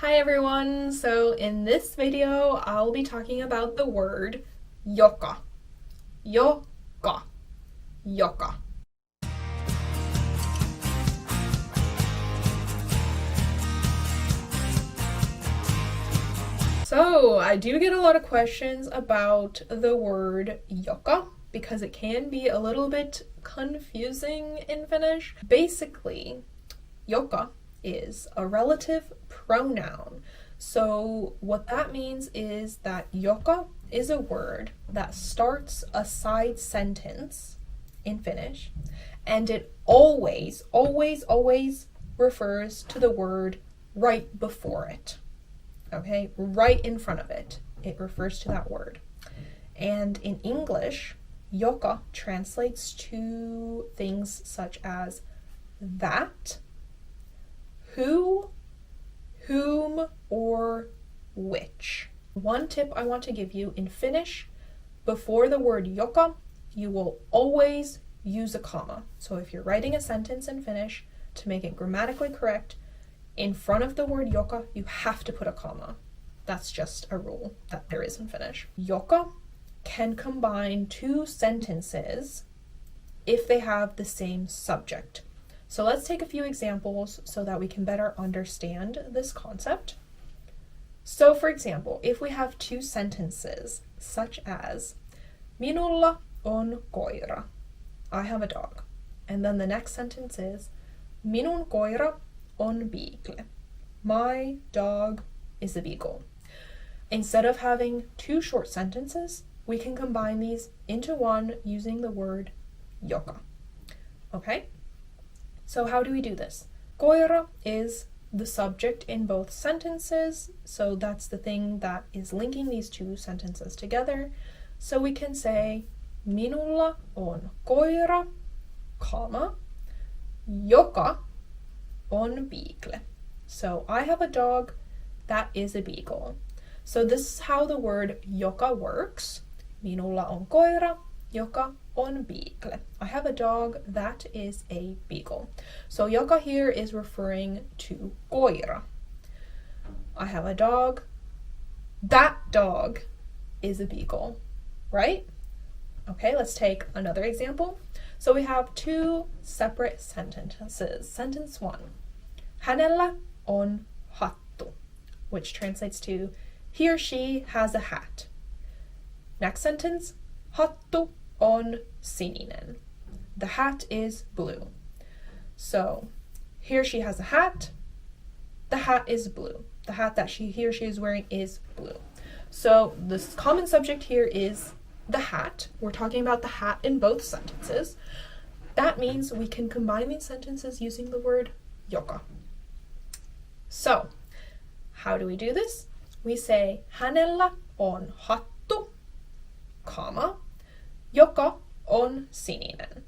Hi everyone! So in this video, I'll be talking about the word joka. Joka. Joka. So I do get a lot of questions about the word joka because it can be a little bit confusing in Finnish. Basically, joka is a relative pronoun. So what that means is that joka is a word that starts a side sentence in Finnish, and it always refers to the word right before it. Okay, right in front of it. It refers to that word. And in English, joka translates to things such as that, who, whom, or which. One tip I want to give you in Finnish, before the word joka, you will always use a comma. So if you're writing a sentence in Finnish, to make it grammatically correct, in front of the word joka, you have to put a comma. That's just a rule that there is in Finnish. Joka can combine two sentences if they have the same subject. So let's take a few examples so that we can better understand this concept. So for example, if we have two sentences such as Minulla on koira, I have a dog. And then the next sentence is Minun koira on beagle, my dog is a beagle. Instead of having two short sentences, we can combine these into one using the word joka. Okay? So how do we do this? Koira is the subject in both sentences, so that's the thing that is linking these two sentences together. So we can say Minulla on koira, comma, joka on beagle. So I have a dog that is a beagle. So this is how the word joka works. Minulla on koira, joka on beagle. I have a dog that is a beagle. So joka here is referring to koira. I have a dog. That dog is a beagle, right? Okay, let's take another example. So we have two separate sentences. Sentence one. Hänellä on hattu, which translates to he or she has a hat. Next sentence. Hattu on sininen. The hat is blue. So he or she has a hat. The hat is blue. The hat that he or she is wearing is blue. So the common subject here is the hat. We're talking about the hat in both sentences. That means we can combine these sentences using the word joka. So how do we do this? We say hänellä on hattu, comma, joka on sininen.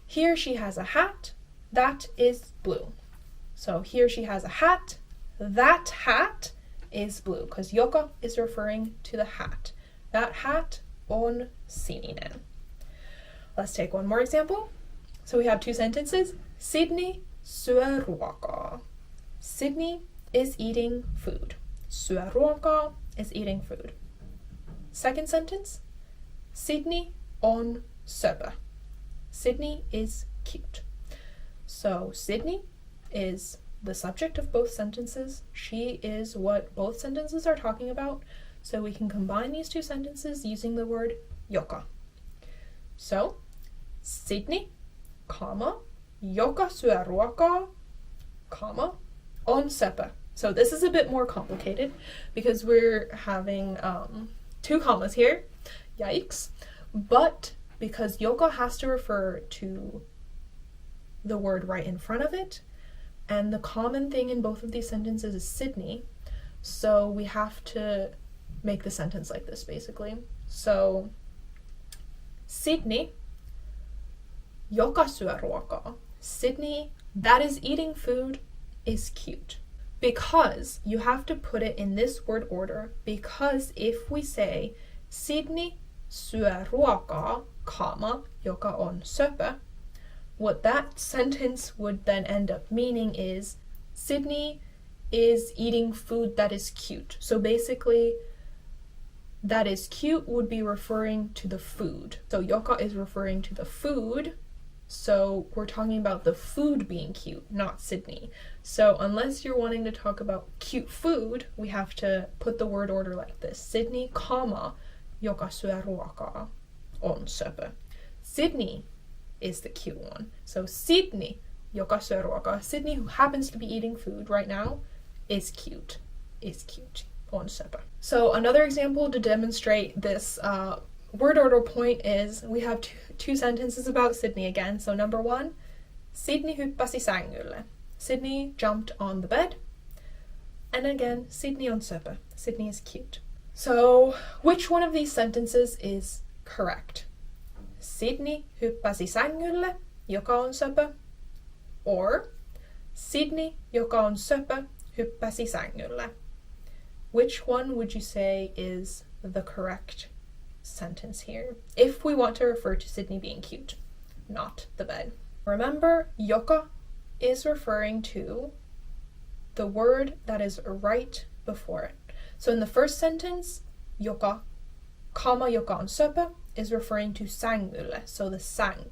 He or she has a hat, that is blue. So he or she has a hat, that hat is blue, because joka is referring to the hat. That hat on sininen. Let's take one more example. So we have two sentences. Sydney syö ruokaa. Sydney is eating food. Syö ruokaa is eating food. Second sentence. Sydney on söpö. Sydney is cute. So Sydney is the subject of both sentences. She is what both sentences are talking about. So we can combine these two sentences using the word joka. So Sydney, comma, joka syö ruokaa, comma, on söpö. So this is a bit more complicated because we're having two commas here. Yikes. But because joka has to refer to the word right in front of it, and the common thing in both of these sentences is Sydney, so we have to make the sentence like this basically. So Sydney, joka syö ruokaa. Sydney, that is eating food, is cute. Because you have to put it in this word order, because if we say Sydney syö ruokaa, comma, joka on söpö, what that sentence would then end up meaning is Sydney is eating food that is cute. So basically, that is cute would be referring to the food. So Joka is referring to the food. So we're talking about the food being cute, not Sydney. So unless you're wanting to talk about cute food, we have to put the word order like this. Sydney, comma, joka syö ruokaa on söpö. Sydney is the cute one. So Sydney, joka syö ruokaa. Sydney, who happens to be eating food right now, is cute. On söpö. So another example to demonstrate this word order point is we have two sentences about Sydney again. So number 1, Sydney hyppäsi sängylle. Sydney jumped on the bed. And again, Sydney on söpö. Sydney is cute. So which one of these sentences is correct? Sydney hyppäsi sängylle, joka on söpö. Or Sydney, joka on söpö, hyppäsi sängylle. Which one would you say is the correct sentence here, if we want to refer to Sydney being cute, not the bed? Remember, joka is referring to the word that is right before it. So in the first sentence, joka, comma, joka on söpö is referring to sängylle, so the sang.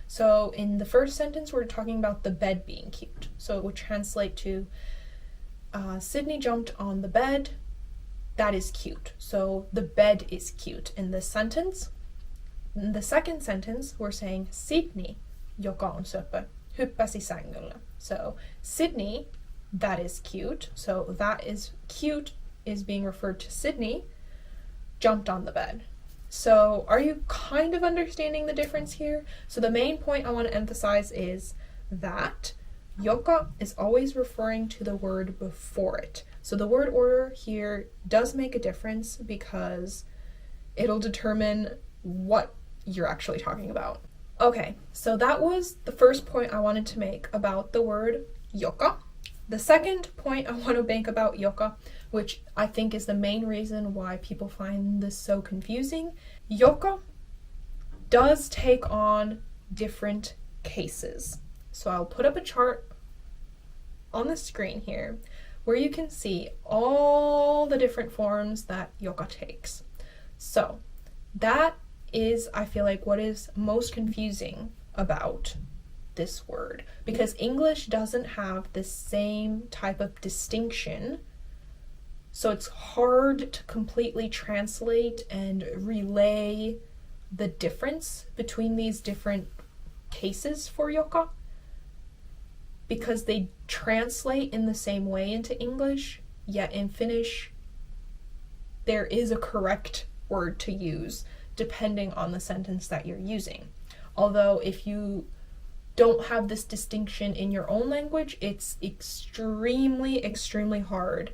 So in the first sentence, we're talking about the bed being cute. So it would translate to Sydney jumped on the bed. That is cute. So the bed is cute in this sentence. In the second sentence, we're saying Sydney, joka on söpö, hyppäsi sängylle. So Sydney, that is cute. So that is cute is being referred to Sydney, jumped on the bed. So are you kind of understanding the difference here? So the main point I want to emphasize is that joka is always referring to the word before it. So the word order here does make a difference because it'll determine what you're actually talking about. Okay, so that was the first point I wanted to make about the word joka. The second point I want to make about joka, which I think is the main reason why people find this so confusing, joka does take on different cases. So I'll put up a chart on the screen here where you can see all the different forms that joka takes. So that is, I feel like, what is most confusing about this word, because English doesn't have the same type of distinction, so it's hard to completely translate and relay the difference between these different cases for joka, because they translate in the same way into English, yet in Finnish there is a correct word to use depending on the sentence that you're using. Although if you don't have this distinction in your own language, it's extremely hard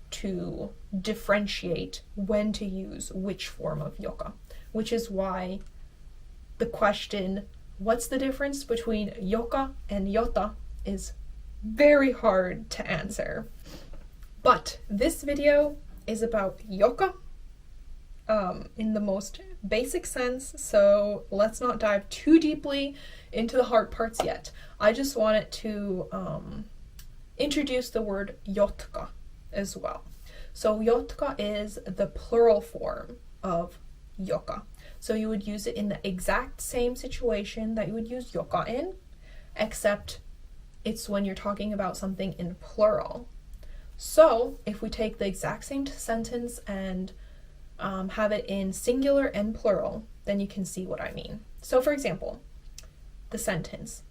to differentiate when to use which form of joka, which is why the question, what's the difference between joka and jota, is very hard to answer. But this video is about joka in the most basic sense, so let's not dive too deeply into the hard parts yet. I just wanted to introduce the word jotka as well. So jotka is the plural form of joka. So you would use it in the exact same situation that you would use joka in, except it's when you're talking about something in plural. So if we take the exact same sentence and have it in singular and plural, then you can see what I mean. So for example, the sentence,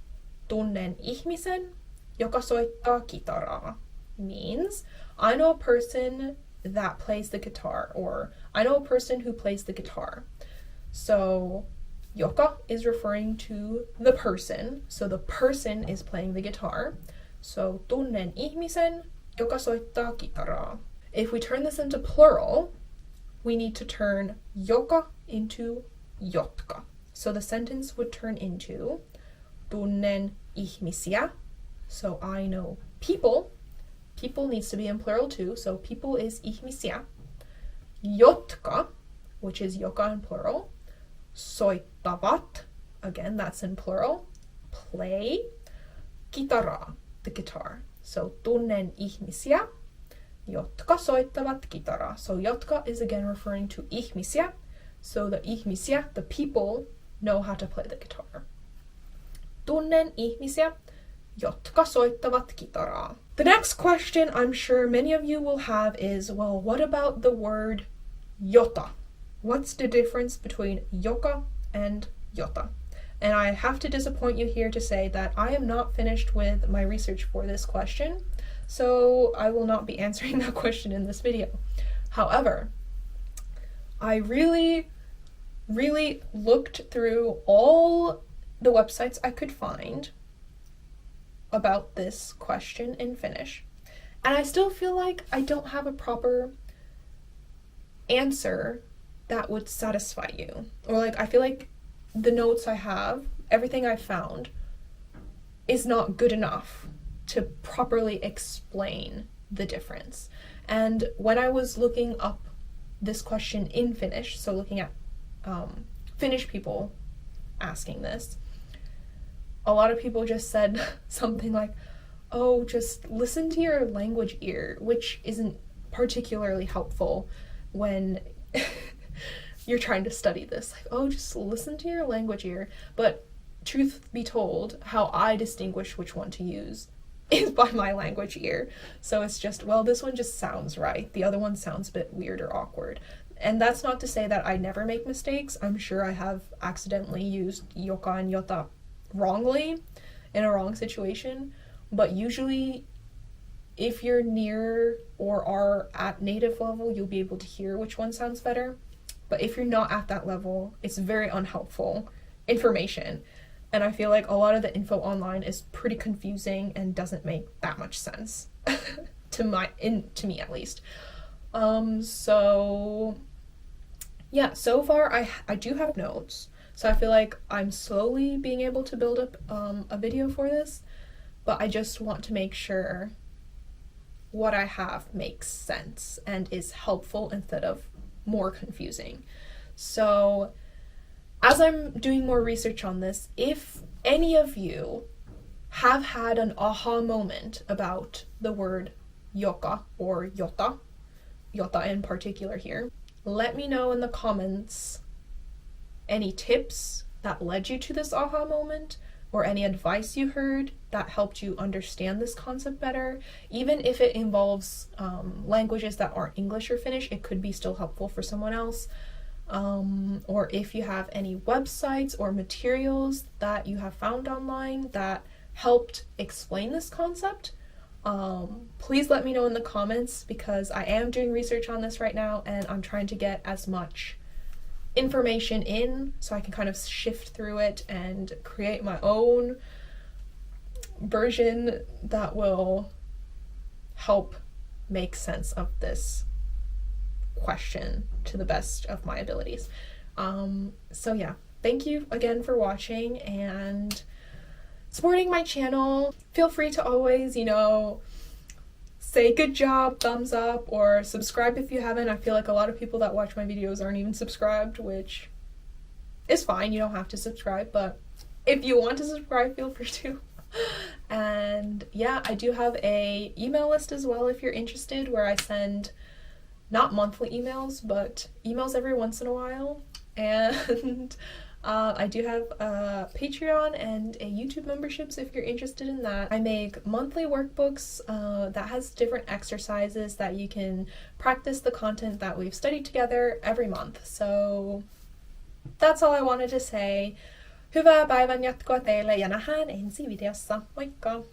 tunnen ihmisen, joka soittaa kitaraa, means I know a person that plays the guitar, or I know a person who plays the guitar. So joka is referring to the person, so the person is playing the guitar. So tunnen ihmisen, joka soittaa kitaraa. If we turn this into plural, we need to turn joka into jotka. So the sentence would turn into tunnen ihmisiä, so I know people. People needs to be in plural too, so people is ihmisiä. Jotka, which is joka in plural. Soittavat, again that's in plural. Play. Kitaraa, the guitar. So tunnen ihmisiä, jotka soittavat kitaraa. So jotka is again referring to ihmisiä. So the ihmisiä, the people, know how to play the guitar. Tunnen ihmisiä, jotka soittavat kitaraa. The next question I'm sure many of you will have is, well, what about the word jota? What's the difference between joka and jota? And I have to disappoint you here to say that I am not finished with my research for this question, so I will not be answering that question in this video. However, I really looked through all the websites I could find about this question in Finnish, and I still feel like I don't have a proper answer that would satisfy you. Or like, I feel like the notes I have, everything I found, is not good enough to properly explain the difference. And when I was looking up this question in Finnish, so looking at Finnish people asking this, a lot of people just said something like, oh, just listen to your language ear, which isn't particularly helpful when you're trying to study this. Like, oh, just listen to your language ear. But truth be told, how I distinguish which one to use is by my language ear. So it's just, well, this one just sounds right. The other one sounds a bit weird or awkward. And that's not to say that I never make mistakes. I'm sure I have accidentally used joka and jota wrongly in a wrong situation. But usually, if you're near or are at native level, you'll be able to hear which one sounds better. But if you're not at that level, it's very unhelpful information. And I feel like a lot of the info online is pretty confusing and doesn't make that much sense to me at least. So yeah, so far I do have notes. So I feel like I'm slowly being able to build up a video for this, but I just want to make sure what I have makes sense and is helpful instead of more confusing. So as I'm doing more research on this, if any of you have had an aha moment about the word joka or jota in particular here, let me know in the comments any tips that led you to this aha moment, or any advice you heard that helped you understand this concept better. Even if it involves languages that aren't English or Finnish, it could be still helpful for someone else. Or if you have any websites or materials that you have found online that helped explain this concept, please let me know in the comments, because I am doing research on this right now and I'm trying to get as much information in so I can kind of shift through it and create my own version that will help make sense of this question to the best of my abilities. So yeah, thank you again for watching and supporting my channel. Feel free to always, say good job, thumbs up, or subscribe if you haven't. I feel like a lot of people that watch my videos aren't even subscribed, which is fine. You don't have to subscribe, but if you want to subscribe, feel free to. And yeah, I do have a email list as well if you're interested, where I send not monthly emails, but emails every once in a while. And I do have a Patreon and a YouTube memberships if you're interested in that. I make monthly workbooks that has different exercises that you can practice the content that we've studied together every month. So that's all I wanted to say. Hyvää päivän jatkoa teille ja nähdään ensi videossa. Moikka!